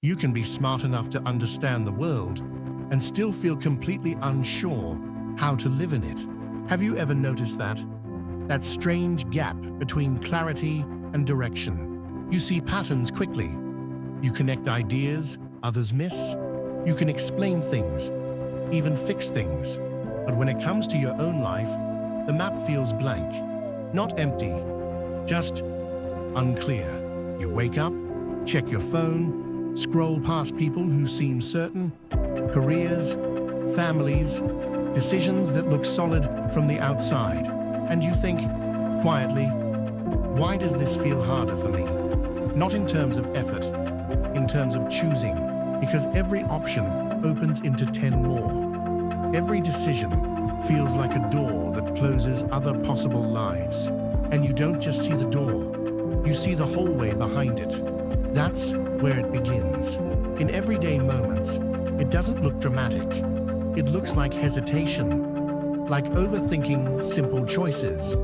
You can be smart enough to understand the world and still feel completely unsure how to live in it. Have you ever noticed that? That strange gap between clarity and direction. You see patterns quickly. You connect ideas others miss. You can explain things, even fix things. But when it comes to your own life, the map feels blank. Not empty, just unclear. You wake up, check your phone, scroll past people who seem certain, careers, families, decisions that look solid from the outside. And you think, quietly, why does this feel harder for me? Not in terms of effort, in terms of choosing, because every option opens into 10 more. Every decision feels like a door that closes other possible lives. And you don't just see the door, you see the hallway behind it. That's where it begins. In everyday moments, it doesn't look dramatic. It looks like hesitation, like overthinking simple choices,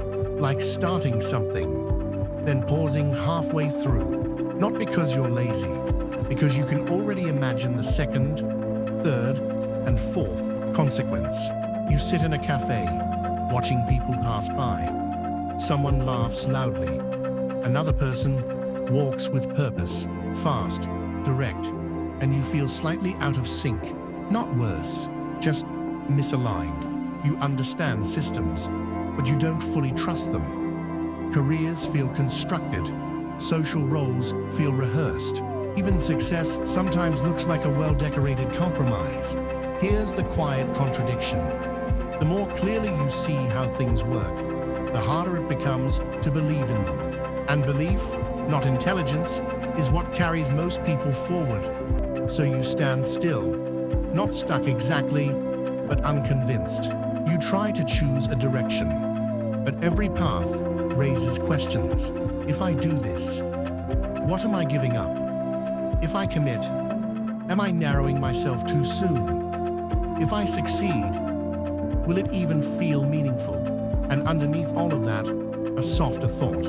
like starting something, then pausing halfway through. Not because you're lazy, because you can already imagine the second, third, and fourth consequence. You sit in a cafe, watching people pass by. Someone laughs loudly. Another person walks with purpose, fast, direct, and you feel slightly out of sync. Not worse, just misaligned. You understand systems, but you don't fully trust them. Careers feel constructed. Social roles feel rehearsed. Even success sometimes looks like a well-decorated compromise. Here's the quiet contradiction. The more clearly you see how things work, the harder it becomes to believe in them. And belief, not intelligence, is what carries most people forward. So you stand still, not stuck exactly, but unconvinced. You try to choose a direction, but every path raises questions. If I do this, what am I giving up? If I commit, am I narrowing myself too soon? If I succeed, will it even feel meaningful? And underneath all of that, a softer thought.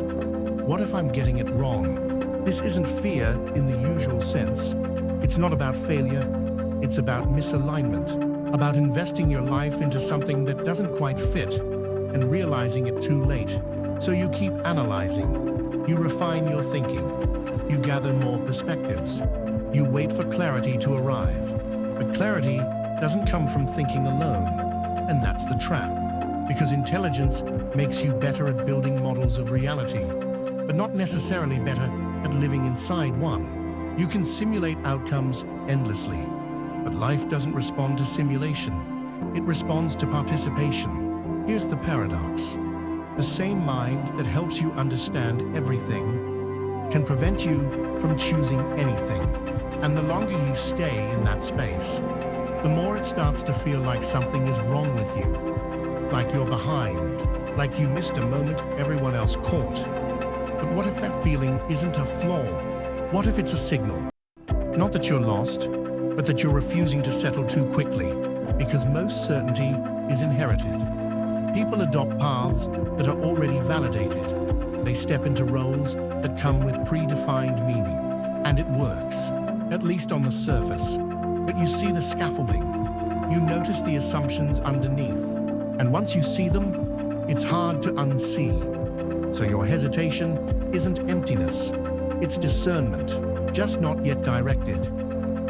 What if I'm getting it wrong? This isn't fear in the usual sense. It's not about failure. It's about misalignment, about investing your life into something that doesn't quite fit and realizing it too late. So you keep analyzing. You refine your thinking. You gather more perspectives. You wait for clarity to arrive. But clarity doesn't come from thinking alone. And that's the trap. Because intelligence makes you better at building models of reality, but not necessarily better at living inside one. You can simulate outcomes endlessly, but life doesn't respond to simulation. It responds to participation. Here's the paradox. The same mind that helps you understand everything can prevent you from choosing anything. And the longer you stay in that space, the more it starts to feel like something is wrong with you. Like you're behind, like you missed a moment everyone else caught. But what if that feeling isn't a flaw? What if it's a signal? Not that you're lost, but that you're refusing to settle too quickly, because most certainty is inherited. People adopt paths that are already validated. They step into roles that come with predefined meaning. And it works, at least on the surface. But you see the scaffolding. You notice the assumptions underneath. And once you see them, it's hard to unsee. So your hesitation isn't emptiness, it's discernment, just not yet directed.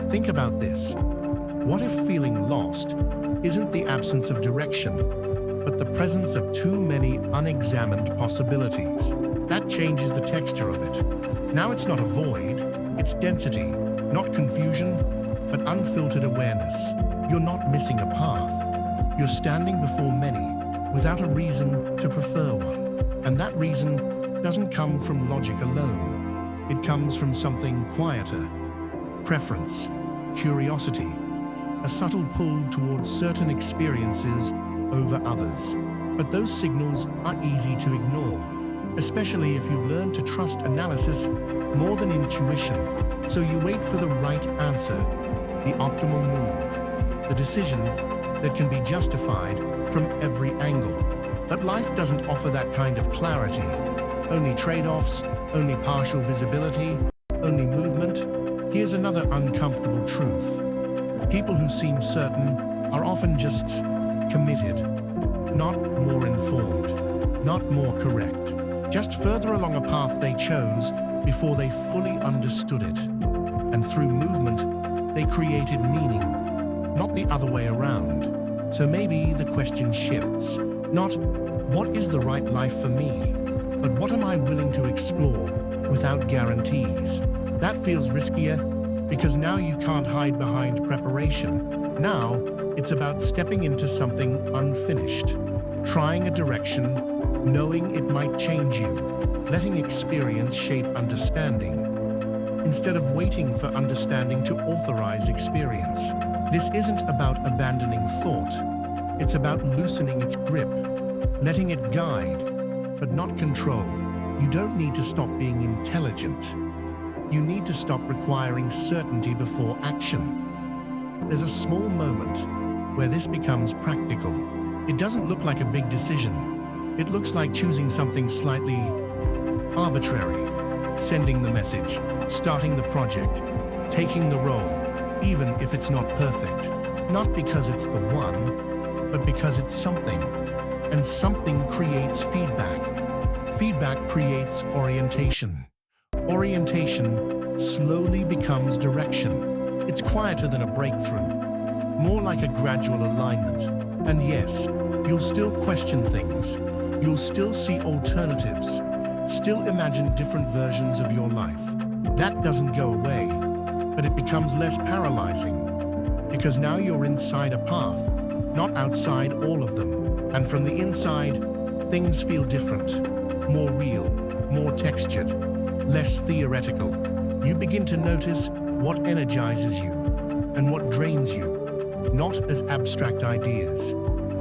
Think about this. What if feeling lost isn't the absence of direction, but the presence of too many unexamined possibilities? That changes the texture of it. Now it's not a void, it's density, not confusion, but unfiltered awareness. You're not missing a path. You're standing before many without a reason to prefer one. And that reason doesn't come from logic alone. It comes from something quieter. Preference, curiosity, a subtle pull towards certain experiences over others. But those signals are easy to ignore, especially if you've learned to trust analysis more than intuition. So you wait for the right answer, the optimal move, the decision that can be justified from every angle. But life doesn't offer that kind of clarity. Only trade-offs, only partial visibility, only movement. Here's another uncomfortable truth. People who seem certain are often just committed, not more informed, not more correct, just further along a path they chose before they fully understood it. And through movement, they created meaning, not the other way around. So maybe the question shifts, not what is the right life for me, but what am I willing to explore without guarantees? That feels riskier because now you can't hide behind preparation. Now it's about stepping into something unfinished, trying a direction, knowing it might change you, letting experience shape understanding, instead of waiting for understanding to authorize experience. This isn't about abandoning thought. It's about loosening its grip, letting it guide, but not control. You don't need to stop being intelligent. You need to stop requiring certainty before action. There's a small moment where this becomes practical. It doesn't look like a big decision. It looks like choosing something slightly arbitrary, sending the message, starting the project, taking the role, even if it's not perfect. Not because it's the one, but because it's something. And something creates feedback. Feedback creates orientation. Orientation slowly becomes direction. It's quieter than a breakthrough, more like a gradual alignment. And yes, you'll still question things. You'll still see alternatives, still imagine different versions of your life. That doesn't go away, but it becomes less paralyzing because now you're inside a path, not outside all of them. And from the inside, things feel different, more real, more textured, less theoretical. You begin to notice what energizes you and what drains you, not as abstract ideas,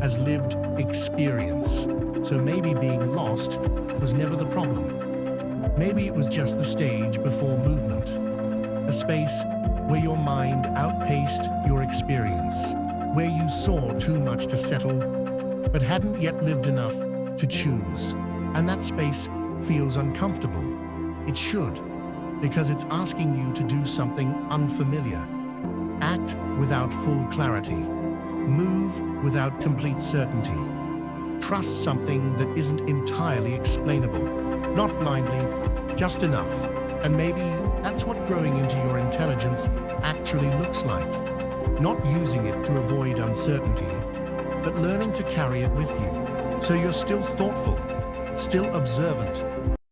as lived experience. So maybe being lost was never the problem. Maybe it was just the stage before movement, a space where your mind outpaced your experience, where you saw too much to settle but hadn't yet lived enough to choose. And that space feels uncomfortable. It should, because it's asking you to do something unfamiliar. Act without full clarity. Move without complete certainty. Trust something that isn't entirely explainable. Not blindly, just enough. And maybe that's what growing into your intelligence actually looks like. Not using it to avoid uncertainty, but learning to carry it with you. So you're still thoughtful, still observant,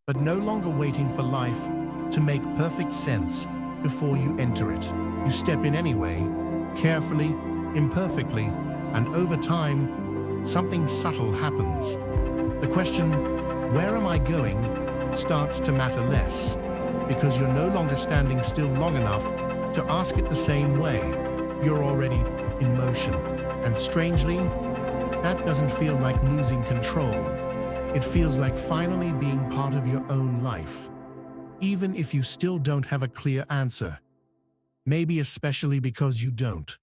but no longer waiting for life to make perfect sense before you enter it. You step in anyway, carefully, imperfectly, and over time, something subtle happens. The question, where am I going, starts to matter less, because you're no longer standing still long enough to ask it the same way. You're already in motion. And strangely, that doesn't feel like losing control. It feels like finally being part of your own life, even if you still don't have a clear answer. Maybe especially because you don't.